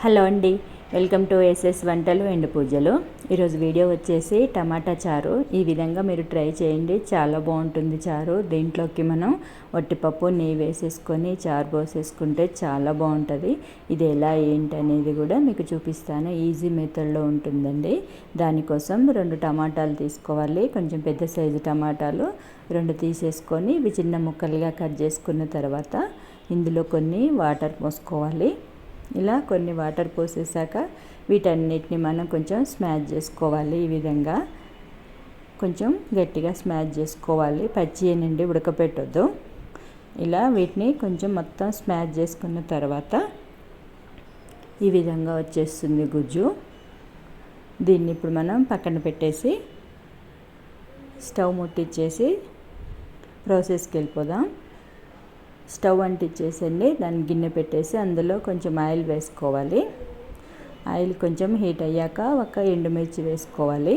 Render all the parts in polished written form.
Hello అండి, welcome to SS వంటలు and పూజలు. ఈరోజు వీడియో వచ్చేసి టమాటా చారు. ఈ విధంగా మీరు ట్రై చేయండి, చాలా బాగుంటుంది చారు. దీంట్లోకి మనం వట్టిపప్పు నెయ్యి వేసేసుకొని చారు పోసేసుకుంటే చాలా బాగుంటుంది. ఇది ఎలా ఏంటి అనేది కూడా మీకు చూపిస్తాను. ఈజీ మెథడ్లో ఉంటుందండి. దానికోసం 2 టమాటాలు తీసుకోవాలి. కొంచెం పెద్ద సైజు టమాటాలు 2 తీసేసుకొని ఇవి చిన్న ముక్కలుగా కట్ చేసుకున్న తర్వాత ఇందులో కొన్ని వాటర్ పోసుకోవాలి. ఇలా కొన్ని వాటర్ పోసేసాక వీటన్నిటిని మనం కొంచెం స్మాష్ చేసుకోవాలి. ఈ విధంగా కొంచెం గట్టిగా స్మాష్ చేసుకోవాలి. పచ్చి నుండి ఉడకపెట్టొద్దు. ఇలా వీటిని కొంచెం మొత్తం స్మాష్ చేసుకున్న తర్వాత ఈ విధంగా వచ్చేస్తుంది గుజ్జు. దీన్ని ఇప్పుడు మనం పక్కన పెట్టేసి స్టవ్ ముట్టించేసి ప్రాసెస్కి వెళ్ళిపోదాం. స్టవ్ అంటించేసండి, దాన్ని గిన్నె పెట్టేసి అందులో కొంచెం ఆయిల్ వేసుకోవాలి. ఆయిల్ కొంచెం హీట్ అయ్యాక ఒక ఎండుమిర్చి వేసుకోవాలి.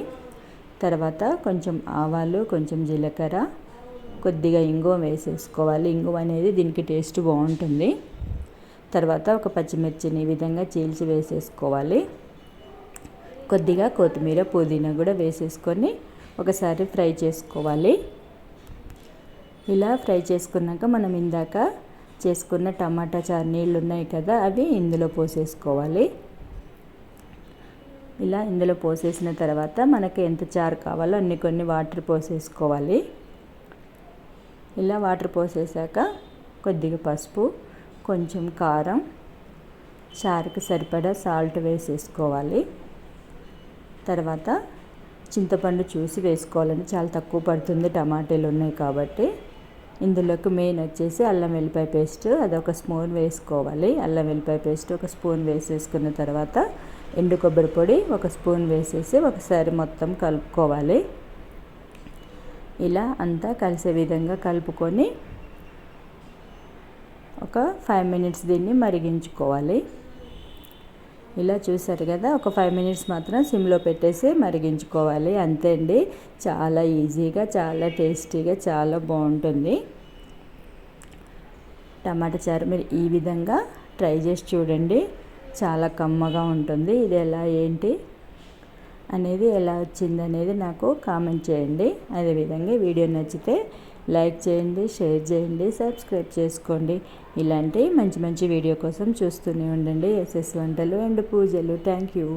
తర్వాత కొంచెం ఆవాలు, కొంచెం జీలకర్ర, కొద్దిగా ఇంగువ వేసేసుకోవాలి. ఇంగువ అనేది దీనికి టేస్ట్ బాగుంటుంది. తర్వాత ఒక పచ్చిమిర్చిని ఈ విధంగా చీల్చి వేసేసుకోవాలి. కొద్దిగా కొత్తిమీర, పుదీనా కూడా వేసేసుకొని ఒకసారి ఫ్రై చేసుకోవాలి. ఇలా ఫ్రై చేసుకున్నాక మనం ఇందాక చేసుకున్న టమాటా చారు నీళ్ళు ఉన్నాయి కదా, అవి ఇందులో పోసేసుకోవాలి. ఇలా ఇందులో పోసేసిన తర్వాత మనకి ఎంత చారు కావాలో అన్ని కొన్ని వాటర్ పోసేసుకోవాలి. ఇలా వాటర్ పోసేసాక కొద్దిగా పసుపు, కొంచెం కారం, చారుకి సరిపడా సాల్ట్ వేసేసుకోవాలి. తర్వాత చింతపండు చూసి వేసుకోవాలండి, చాలా తక్కువ పడుతుంది, టమాటాలు ఉన్నాయి కాబట్టి. ఇందులోకి మెయిన్ వచ్చేసి అల్లం వెల్లిపాయ పేస్ట్, అదొక స్పూన్ వేసుకోవాలి. అల్లం వెల్లిపాయ పేస్ట్ ఒక స్పూన్ వేసేసుకున్న తర్వాత ఎండు కొబ్బరి పొడి ఒక స్పూన్ వేసేసి ఒకసారి మొత్తం కలుపుకోవాలి. ఇలా అంతా కలిసే విధంగా కలుపుకొని ఒక 5 మినిట్స్ దీన్ని మరిగించుకోవాలి. ఇలా చూసారు కదా, ఒక 5 మినిట్స్ మాత్రం సిమ్లో పెట్టేసి మరిగించుకోవాలి. అంతే అండి, చాలా ఈజీగా, చాలా టేస్టీగా, చాలా బాగుంటుంది టమాటా చారు. మీరు ఈ విధంగా ట్రై చేసి చూడండి, చాలా కమ్మగా ఉంటుంది. ఇది ఎలా ఏంటి అనేది, ఎలా వచ్చింది అనేది నాకు కామెంట్ చేయండి. అదేవిధంగా వీడియో నచ్చితే లైక్ చేయండి, షేర్ చేయండి, సబ్స్క్రైబ్ చేసుకోండి. ఇలాంటి మంచి మంచి వీడియో కోసం చూస్తూనే ఉండండి ఎస్ఎస్ వంటలు అండ్ పూజలు. Thank you.